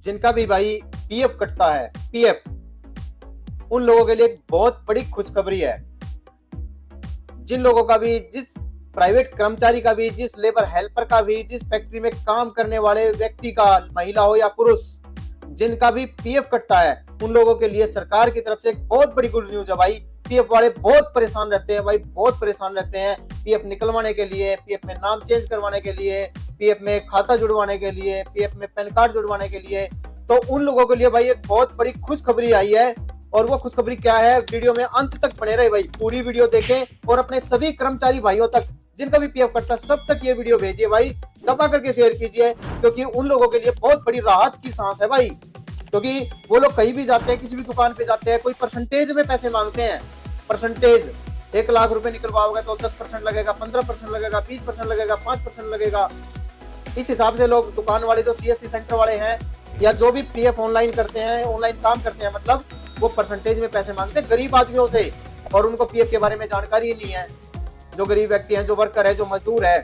जिनका भी भाई पीएफ कटता है, पीएफ, उन लोगों के लिए एक बहुत बड़ी खुशखबरी है। जिन लोगों का भी, जिस प्राइवेट कर्मचारी का भी, जिस लेबर हेल्पर का भी, जिस फैक्ट्री में काम करने वाले व्यक्ति का, महिला हो या पुरुष, जिनका भी पीएफ कटता है, उन लोगों के लिए सरकार की तरफ से एक बहुत बड़ी गुड न्यूज है भाई। पीएफ वाले बहुत परेशान रहते हैं भाई, बहुत परेशान रहते हैं पीएफ निकलवाने के लिए, पीएफ में नाम चेंज करवाने के लिए, पीएफ में खाता जुड़वाने के लिए, पीएफ में पैन कार्ड जुड़वाने के लिए। तो उन लोगों के लिए भाई एक बहुत बड़ी खुशखबरी आई है। और वो खुशखबरी क्या है, वीडियो में अंत तक बने रहे भाई, पूरी वीडियो देखें और अपने सभी कर्मचारी भाइयों तक, जिनका भी पीएफ कटता है, सब तक ये वीडियो भेजिए भाई, दबा करके शेयर कीजिए, क्योंकि उन लोगों के लिए बहुत बड़ी राहत की सांस है भाई। क्योंकि वो लोग कहीं भी जाते हैं, किसी भी दुकान पे जाते हैं, कोई परसेंटेज में पैसे मांगते हैं, परसेंटेज। 1 लाख रुपए निकलवाओगे तो 10% लगेगा, 15% लगेगा, 20% लगेगा, 5% लगेगा। इस हिसाब से लोग, दुकान वाले जो सीएससी सेंटर वाले हैं या जो भी पीएफ ऑनलाइन करते हैं, ऑनलाइन काम करते हैं, मतलब वो परसेंटेज में पैसे मांगते हैं गरीब आदमियों से, और उनको पीएफ के बारे में जानकारी ही नहीं है। जो गरीब व्यक्ति हैं, जो वर्कर है, जो मजदूर है।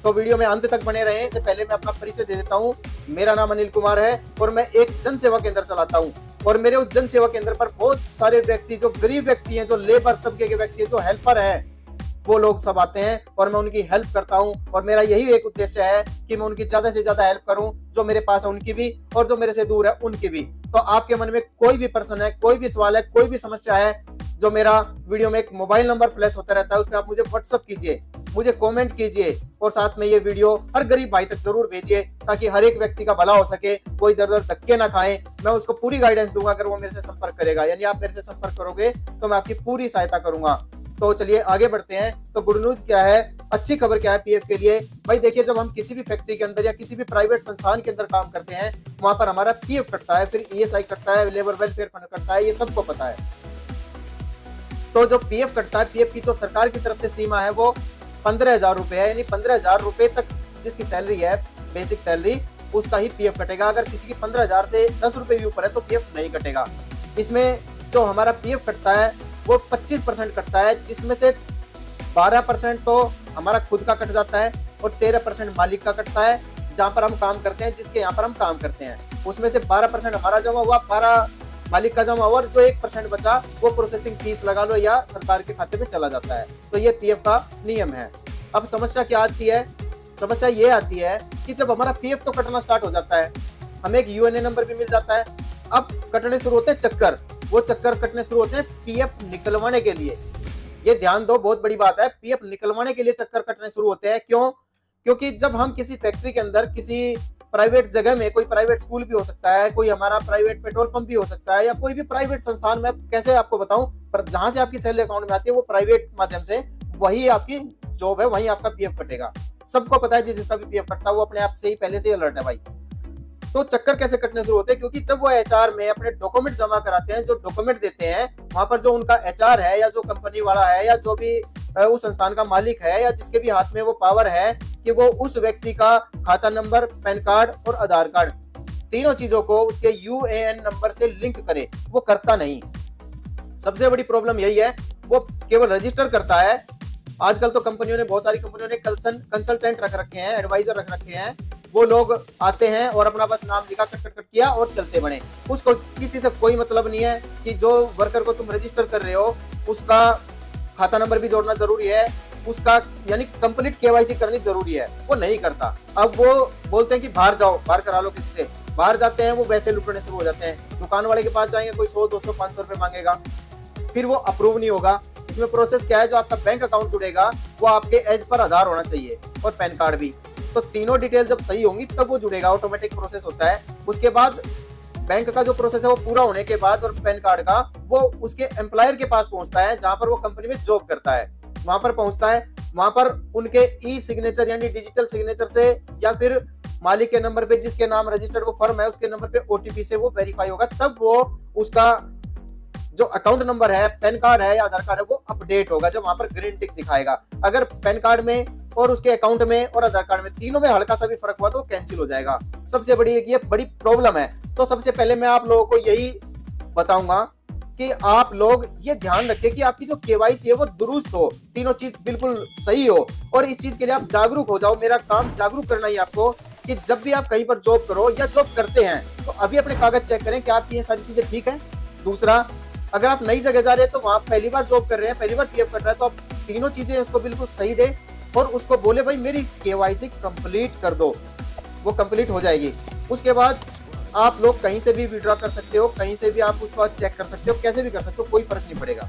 तो वीडियो में अंत तक बने रहें। इससे पहले मैं अपना परिचय दे देता हूँ। मेरा नाम अनिल कुमार है और मैं एक जन सेवा केंद्र चलाता हूँ। और मेरे उस जन सेवा केंद्र पर बहुत सारे व्यक्ति, जो गरीब व्यक्ति हैं, जो लेबर तबके के व्यक्ति हैं, जो हेल्पर हैं, वो लोग सब आते हैं और मैं उनकी हेल्प करता हूं। और मेरा यही एक उद्देश्य है कि मैं उनकी ज्यादा से ज्यादा हेल्प करूं, जो मेरे पास है उनकी भी और जो मेरे से दूर है उनकी भी। तो आपके मन में कोई भी प्रश्न है, कोई भी सवाल है, कोई भी समस्या है, जो मेरा वीडियो में एक मोबाइल नंबर फ्लैश होता रहता है, उस पर आप मुझे व्हाट्सअप कीजिए, मुझे कमेंट कीजिए और साथ में ये वीडियो हर गरीब भाई तक जरूर भेजिए, ताकि हर एक व्यक्ति का भला हो सके, कोई दर दर धक्के ना खाए। मैं उसको पूरी गाइडेंस दूंगा अगर वो मेरे से संपर्क करेगा, यानी आप मेरे से संपर्क करोगे तो मैं आपकी पूरी सहायता करूंगा। तो चलिए आगे बढ़ते हैं। तो गुड न्यूज क्या है, अच्छी खबर क्या है पीएफ के लिए भाई? देखिए, जब हम किसी भी फैक्ट्री के अंदर या किसी भी प्राइवेट संस्थान के अंदर काम करते हैं, वहां पर हमारा पीएफ कटता है, फिर ईएसआई कटता है, लेबर वेलफेयर फंड कटता है, ये सबको पता है। तो जो पीएफ कटता है, पीएफ की जो सरकार की तरफ से सीमा है वो 15,000 रुपए है, यानी 15,000 रुपए तक जिसकी सैलरी है, बेसिक सैलरी, उसका ही पीएफ कटेगा। अगर किसी की 15,000 से 10 रुपए भी ऊपर है तो पीएफ नहीं कटेगा। इसमें जो हमारा पीएफ कटता है वो 25% कटता है, जिसमें से 12% तो हमारा खुद का कट जाता है और 13% मालिक का कटता है, जहाँ पर हम काम करते हैं, जिसके यहाँ पर हम काम करते हैं। उसमें से 12% हमारा जमा हुआ, 12 मालिक का जमा हुआ, और जो 1% बचा वो प्रोसेसिंग फीस लगा लो या सरकार के खाते में चला जाता है। तो ये पीएफ का नियम है। अब समस्या क्या आती है? समस्या ये आती है कि जब हमारा पीएफ तो कटना स्टार्ट हो जाता है, हमें एक यूएनए नंबर भी मिल जाता है, अब कटने शुरू होते हैं चक्कर। वो चक्कर कटने शुरू होते हैं पीएफ निकलवाने के लिए। ये ध्यान दो, बहुत बड़ी बात है, पीएफ निकलवाने के लिए चक्कर कटने शुरू होते हैं। क्यों? क्योंकि जब हम किसी फैक्ट्री के अंदर, किसी प्राइवेट जगह में, कोई प्राइवेट स्कूल भी हो सकता है, कोई हमारा प्राइवेट पेट्रोल पंप भी हो सकता है, या कोई भी प्राइवेट संस्थान में, कैसे आपको बताऊं, पर जहां से आपकी सैलरी अकाउंट में आती है वो प्राइवेट माध्यम से, वही आपकी जॉब है, वहीं आपका पीएफ कटेगा। सबको पता है, जिसका भी पीएफ कटता है वो अपने आप से ही पहले से अलर्ट है भाई। तो चक्कर कैसे कटने शुरू होते हैं? क्योंकि जब वो एचआर में अपने डॉक्यूमेंट जमा कराते हैं, जो डॉक्यूमेंट देते हैं, वहां पर जो उनका एचआर है या जो कंपनी वाला है या जो भी उस संस्थान का मालिक है या जिसके भी हाथ में वो पावर है कि वो उस व्यक्ति का खाता नंबर, पैन कार्ड और आधार कार्ड, तीनों चीजों को उसके यूएएन नंबर से लिंक करे, वो करता नहीं। सबसे बड़ी प्रॉब्लम यही है, वो केवल रजिस्टर करता है। आजकल तो कंपनियों ने, बहुत सारी कंपनियों ने कंसल्टेंट रख रखे हैं, एडवाइजर रख रखे हैं। वो लोग आते हैं और अपना बस नाम लिखा, कट कट कट किया और चलते बने। उसको किसी से कोई मतलब नहीं है कि जो वर्कर को तुम रजिस्टर कर रहे हो उसका खाता नंबर भी जोड़ना जरूरी है, उसका यानी कंप्लीट केवाईसी करनी जरूरी है, वो नहीं करता। अब वो बोलते हैं कि बाहर जाओ, बाहर करा लो किसी से। बाहर जाते हैं, वो वैसे लुटने शुरू हो जाते हैं। दुकान वाले के पास जाएंगे, कोई 100, 200, 500 रुपए मांगेगा, फिर वो अप्रूव नहीं होगा। इसमें प्रोसेस क्या है, जो आपका बैंक अकाउंट जुड़ेगा वो आपके एज पर आधार होना चाहिए और पैन कार्ड भी। तो तीनों डिटेल जब सही होंगी तब वो जुड़ेगा, ऑटोमेटिक प्रोसेस होता है। उसके बाद बैंक का जो प्रोसेस है वो पूरा होने के बाद, और पैन कार्ड का, वो उसके एम्प्लॉयर के पास पहुंचता है, जहां पर वो कंपनी में जॉब करता है, वहां पर पहुंचता है। वहां पर उनके ई सिग्नेचर यानी डिजिटल सिग्नेचर से, या फिर मालिक के नंबर पे, जिसके नाम रजिस्टर्ड वो फर्म है, उसके नंबर पे ओटीपी से वो वेरीफाई होगा, तब वो उसका जो अकाउंट नंबर है, पैन कार्ड है या आधार कार्ड है, वो अपडेट होगा, जब वहां पर ग्रीन टिक दिखाएगा। अगर पैन कार्ड में और उसके अकाउंट में और आधार कार्ड में तीनों में हल्का सा भी फर्क हुआ तो कैंसिल हो जाएगा। सबसे बड़ी ये बड़ी प्रॉब्लम है। तो सबसे पहले मैं आप लोगों को यही बताऊंगा कि आप लोग ये ध्यान रखें कि आपकी जो केवाईसी है वो दुरुस्त हो, तीनों चीज बिल्कुल सही हो, और इस चीज के लिए आप जागरूक हो जाओ। मेरा काम जागरूक करना ही आपको, कि जब भी आप कहीं पर जॉब करो या जॉब करते हैं तो अभी अपने कागज चेक करें कि आपकी ये सारी चीजें ठीक है। दूसरा, अगर आप नई जगह जा रहे हैं तो वहां पहली बार जॉब कर रहे हैं, पहली बार पीएफ कट रहा है, तो आप तीनों चीजें उसको बिल्कुल सही दें और उसको बोले भाई मेरी केवाईसी कंप्लीट कर दो, वो कंप्लीट हो जाएगी। उसके बाद आप लोग कहीं से भी विड्रॉ कर सकते हो, कहीं से भी आप उसको चेक कर सकते हो, कैसे भी कर सकते हो, कोई फर्क नहीं पड़ेगा।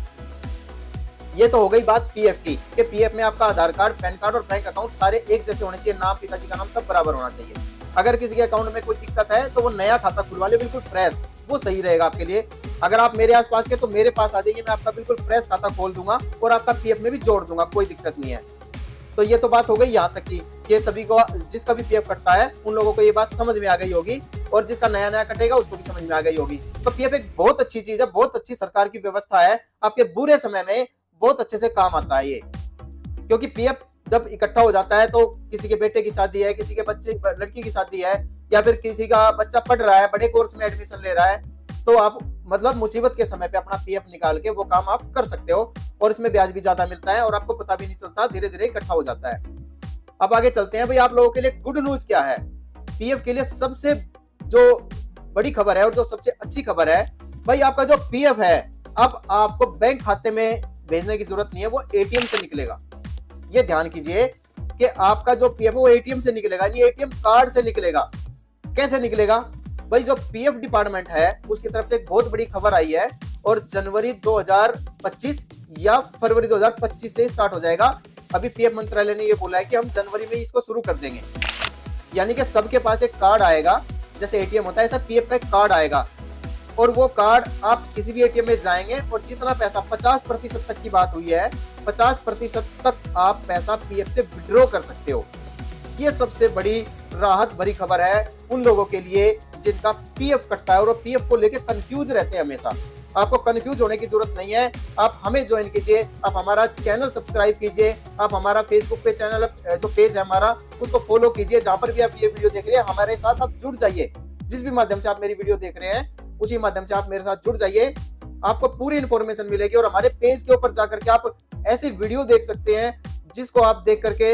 ये तो हो गई बात पीएफ की कि पीएफ में आपका आधार कार्ड, पैन कार्ड और बैंक अकाउंट सारे एक जैसे होने चाहिए, नाम, पिताजी का नाम सब बराबर होना चाहिए। अगर किसी के अकाउंट में कोई दिक्कत है तो वो नया खाता खुलवा ले, बिल्कुल फ्रेश, वो सही रहेगा आपके लिए। अगर आप मेरे आसपास के तो मेरे पास आ जाइए, मैं आपका बिल्कुल फ्रेश खाता खोल दूंगा और आपका पीएफ में भी जोड़ दूंगा, कोई दिक्कत नहीं है। तो ये तो बात हो गई यहाँ तक की ये सभी को, जिसका भी पीएफ कटता है उन लोगों को ये बात समझ में आ गई होगी और जिसका नया नया कटेगा उसको भी समझ में आ गई होगी। तो पीएफ एक बहुत अच्छी चीज है, बहुत अच्छी सरकार की व्यवस्था है, आपके बुरे समय में बहुत अच्छे से काम आता है ये। क्योंकि पीएफ जब इकट्ठा हो जाता है तो किसी के बेटे की शादी है, किसी के बच्चे लड़की की शादी है, या फिर किसी का बच्चा पढ़ रहा है, बड़े कोर्स में एडमिशन ले रहा है, तो आप मतलब मुसीबत के समय पे अपना पीएफ निकाल के वो काम आप कर सकते हो और इसमें ब्याज भी ज्यादा मिलता है और आपको पता भी नहीं चलता, धीरे धीरे इकट्ठा हो जाता है। अब आगे चलते हैं भाई, आप लोगों के लिए गुड न्यूज क्या है। पीएफ के लिए सबसे जो बड़ी खबर है और जो सबसे अच्छी खबर है भाई, आपका जो पीएफ है अब आपको बैंक खाते में भेजने की जरूरत नहीं है, वो एटीएम से निकलेगा। ये ध्यान कीजिए कि आपका जो पीएफ है वो एटीएम से निकलेगा, नहीं एटीएम कार्ड से निकलेगा। कैसे निकलेगा भाई, जो पीएफ डिपार्टमेंट है उसकी तरफ से एक बहुत बड़ी खबर आई है और जनवरी 2025 या फरवरी 2025 से स्टार्ट हो जाएगा। अभी पीएफ मंत्रालय ने ये बोला है कि हम जनवरी में इसको शुरू कर देंगे, यानी कि सबके पास एक कार्ड आएगा, जैसे एटीएम होता है ऐसा पीएफ का एक कार्ड आएगा और वो कार्ड आप किसी भी एटीएम में जाएंगे और जितना पैसा 50% तक की बात हुई है, 50% तक आप पैसा पीएफ से विड्रॉ कर सकते हो। ये सबसे बड़ी राहत भरी खबर है उन लोगों के लिए जिनका पीएफ कटता है और पीएफ को लेकर कंफ्यूज रहते हैं हमेशा। आपको कंफ्यूज होने की जरूरत नहीं है, आप हमें ज्वाइन कीजिए, आप हमारा चैनल सब्सक्राइब कीजिए, आप हमारा फेसबुक पे चैनल जो पेज है हमारा उसको फॉलो कीजिए, जहां पर भी आप ये वीडियो देख रहे हैं हमारे साथ आप जुड़ जाइए। जिस भी माध्यम से आप मेरी वीडियो देख रहे हैं उसी माध्यम से आप मेरे साथ जुड़ जाइए, आपको पूरी इंफॉर्मेशन मिलेगी और हमारे पेज के ऊपर जाकर के आप ऐसी वीडियो देख सकते हैं जिसको आप देख करके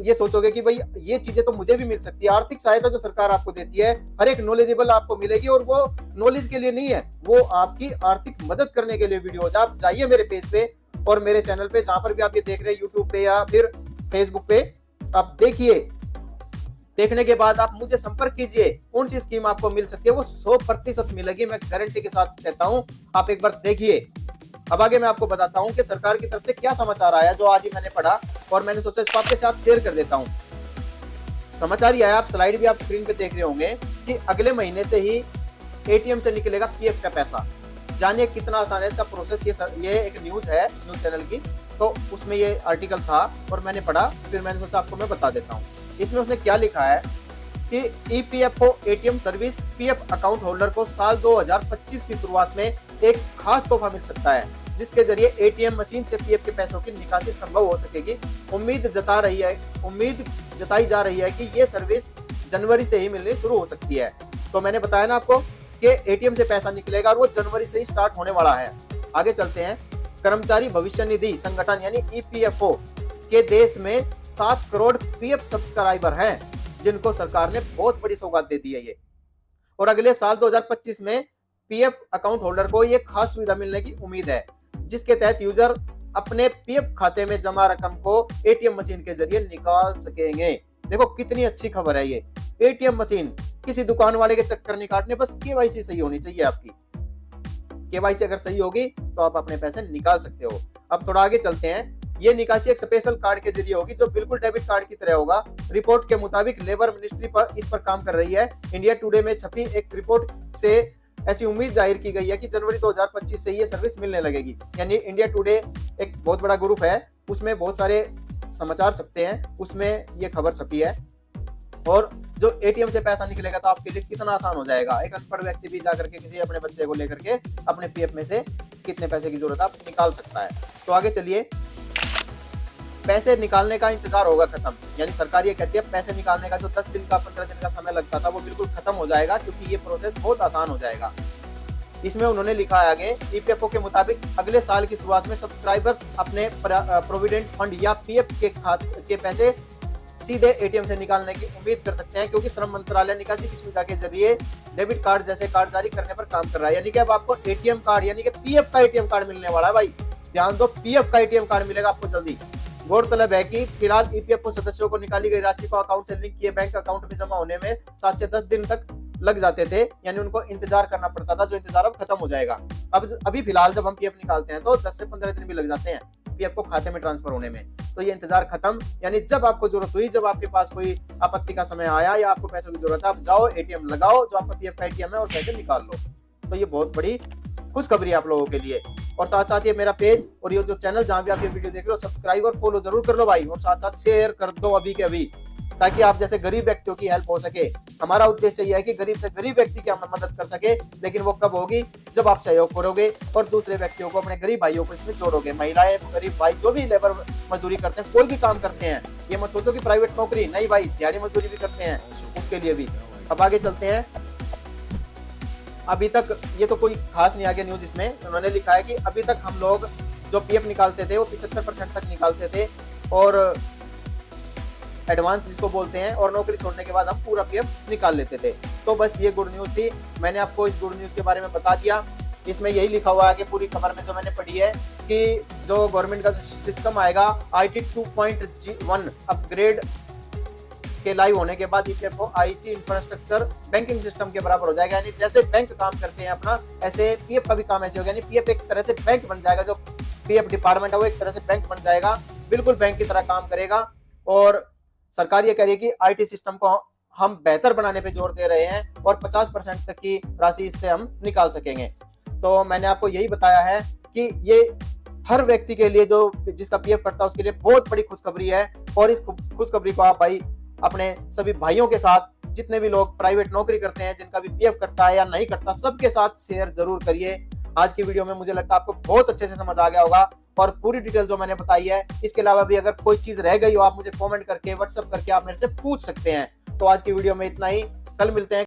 ये सोचोगे कि भाई ये चीजें तो मुझे भी मिल सकती है। आर्थिक सहायता जो सरकार आपको देती है हर एक नॉलेजेबल आपको मिलेगी और वो नॉलेज के लिए नहीं है, वो आपकी आर्थिक मदद करने के लिए वीडियोज। आप जाइए मेरे पेज पे और मेरे चैनल पे, जहां पर भी आप ये देख रहे हैं यूट्यूब पे या फिर फेसबुक पे, आप देखिए। देखने के बाद आप मुझे संपर्क कीजिए, कौन सी स्कीम आपको मिल सकती है, वो 100% मिलेगी, मैं गारंटी के साथ कहता हूं। आप एक बार देखिए। अब आगे मैं आपको बताता हूं कि सरकार की तरफ से क्या समाचार आया, जो आज ही मैंने पढ़ा और मैंने सोचा इसको आपके साथ शेयर कर देता हूं। समाचार ये आया, आप स्लाइड भी आप स्क्रीन पे देख रहे होंगे कि अगले महीने से ही एटीएम से निकलेगा पीएफ का पैसा। जानिए कितना आसान है इसका प्रोसेस। ये एक न्यूज है, न्यूज चैनल की, तो उसमें ये आर्टिकल था और मैंने पढ़ा, फिर मैंने सोचा आपको मैं बता देता हूँ। इसमें उसने क्या लिखा है कि EPFO ATM service PF account holder को साल 2025 की शुरुआत में एक खास तोहफा मिल सकता है, जिसके जरिए एटीएम मशीन से पीएफ के पैसों की निकासी संभव हो सकेगी। उम्मीद जताई जा रही है कि ये सर्विस जनवरी से ही मिलनी शुरू हो सकती है। तो मैंने बताया ना आपको कि एटीएम से पैसा निकलेगा और वो जनवरी से ही स्टार्ट होने वाला है। आगे चलते हैं। कर्मचारी भविष्य निधि संगठन यानी ईपीएफओ के देश में 7 करोड़ पीएफ सब्सक्राइबर हैं, जिनको सरकार ने बहुत बड़ी सौगात दे दी है ये। और अगले साल 2025 में पीएफ अकाउंट होल्डर को ये खास सुविधा मिलने की उम्मीद है, जिसके तहत यूजर अपने पीएफ खाते में जमा रकम को एटीएम मशीन के जरिए निकाल सकेंगे। देखो कितनी अच्छी खबर है ये। एटीएम मशीन, किसी दुकान वाले के चक्कर नहीं काटने, बस केवाईसी सही होनी चाहिए आपकी। केवाईसी अगर सही होगी तो आप अपने पैसे निकाल सकते हो। अब थोड़ा आगे चलते हैं। ये निकासी एक स्पेशल कार्ड के जरिए होगी जो बिल्कुल डेबिट कार्ड की तरह होगा। रिपोर्ट के मुताबिक लेबर मिनिस्ट्री पर इस पर काम कर रही है। इंडिया टुडे में छपी एक रिपोर्ट से ऐसी उम्मीद जाहिर की गई है कि जनवरी 2025 से ये सर्विस मिलने लगेगी। यानी इंडिया टुडे एक बहुत बड़ा ग्रुप है, उसमें बहुत सारे समाचार छपते हैं, उसमें ये खबर छपी है। और जो एटीएम से पैसा निकलेगा तो आपके लिए कितना आसान हो जाएगा। एक अनपढ़ व्यक्ति भी जाकर के किसी अपने बच्चे को लेकर के अपने पीएफ में से कितने पैसे की जरूरत आप निकाल सकता है। तो आगे चलिए। पैसे निकालने का इंतजार होगा खत्म, यानी सरकार ये कहती है पैसे निकालने का जो 10 दिन का 15 दिन का समय लगता था वो बिल्कुल खत्म हो जाएगा, क्योंकि ये प्रोसेस बहुत आसान हो जाएगा। इसमें उन्होंने लिखा है आगे, ईपीएफओ के मुताबिक अगले साल की शुरुआत में सब्सक्राइबर्स अपने प्रोविडेंट फंड या पीएफ के पैसे सीधे एटीएम से निकालने की उम्मीद कर सकते हैं, क्योंकि श्रम मंत्रालय निकासी की सुविधा के जरिए डेबिट कार्ड जैसे कार्ड जारी करने पर काम कर रहा है। यानी कि अब आपको एटीएम कार्ड यानी कि पीएफ का एटीएम कार्ड मिलने वाला है भाई। ध्यान दो, पीएफ का एटीएम कार्ड मिलेगा आपको जल्दी। गौरतलब है कि फिलहाल ईपीएफओ सदस्यों को निकाली गई राशि को अकाउंट से लिंक किए बैंक अकाउंट में जमा होने में 7 से 10 दिन तक लग जाते थे, यानी उनको इंतजार करना पड़ता था, जो इंतजार अब खत्म हो जाएगा। अब अभी फिलहाल जब हम पीएफ निकालते हैं तो 10 से 15 दिन भी लग जाते हैं पीएफ को खाते में ट्रांसफर होने में। तो ये इंतजार खत्म, यानी जब आपको जरूरत हुई, जब आपके पास कोई आपत्ति का समय आया या आपको पैसों की जरूरत है, आप जाओ एटीएम लगाओ जो आपका पीएफ का एटीएम है और पैसे निकाल लो। तो ये बहुत बड़ी खुशखबरी है आप लोगों के लिए। और साथ साथ ये मेरा पेज और ये जो चैनल जहां भी आप ये वीडियो देख रहे हो, सब्सक्राइब और फॉलो जरूर कर लो भाई, और साथ साथ शेयर कर दो अभी के अभी, ताकि आप जैसे गरीब व्यक्तियों की हेल्प हो सके। हमारा उद्देश्य यह है कि गरीब से गरीब व्यक्ति की हम मदद कर सके, लेकिन वो कब होगी, जब आप सहयोग करोगे और दूसरे व्यक्तियों को, अपने गरीब भाइयों को इसमें जोड़ोगे। महिलाएं, गरीब भाई जो भी लेबर मजदूरी करते हैं, कोई भी काम करते हैं, ये मत सोचो कि प्राइवेट नौकरी नहीं भाई, दिहाड़ी मजदूरी भी करते हैं, उसके लिए भी। अब आगे चलते हैं। अभी तक ये तो कोई खास नहीं आगे न्यूज, इसमें उन्होंने लिखा है कि अभी तक हम लोग जो पीएफ निकालते थे वो 75% तक निकालते थे, और एडवांस जिसको बोलते हैं, और नौकरी छोड़ने के बाद हम पूरा पीएफ निकाल लेते थे। तो बस ये गुड न्यूज थी, मैंने आपको इस गुड न्यूज के बारे में बता दिया। इसमें यही लिखा हुआ है कि पूरी खबर में जो मैंने पढ़ी है कि जो गवर्नमेंट का सिस्टम आएगा IT 2.1 अपग्रेड के लाइव होने के बाद EPFO IT infrastructure banking system के बराबर हो जाएगा। यानी जैसे बैंक काम करते हैं अपना, ऐसे पीएफ का भी काम ऐसे होगा। यानी पीएफ एक तरह से बैंक बन जाएगा, जो पीएफ डिपार्टमेंट है वो एक तरह से बैंक बन जाएगा, बिल्कुल बैंक की तरह काम करेगा। और सरकार ये कह रही है कि IT सिस्टम को हम बेहतर बनाने पे जोर दे रहे हैं, और 50% तक की राशि इससे हम निकाल सकेंगे। तो मैंने आपको यही बताया है कि ये हर व्यक्ति के लिए, जो जिसका पीएफ कटता है उसके लिए बहुत बड़ी खुशखबरी है। और इस खुशखबरी को आप भाई अपने सभी भाइयों के साथ, जितने भी लोग प्राइवेट नौकरी करते हैं, जिनका भी पीएफ कटता है या नहीं कटता, सबके साथ शेयर जरूर करिए। आज की वीडियो में मुझे लगता है आपको बहुत अच्छे से समझ आ गया होगा, और पूरी डिटेल जो मैंने बताई है। इसके अलावा भी अगर कोई चीज रह गई हो, आप मुझे कमेंट करके, व्हाट्सएप करके आप मेरे से पूछ सकते हैं। तो आज की वीडियो में इतना ही, कल मिलते हैं।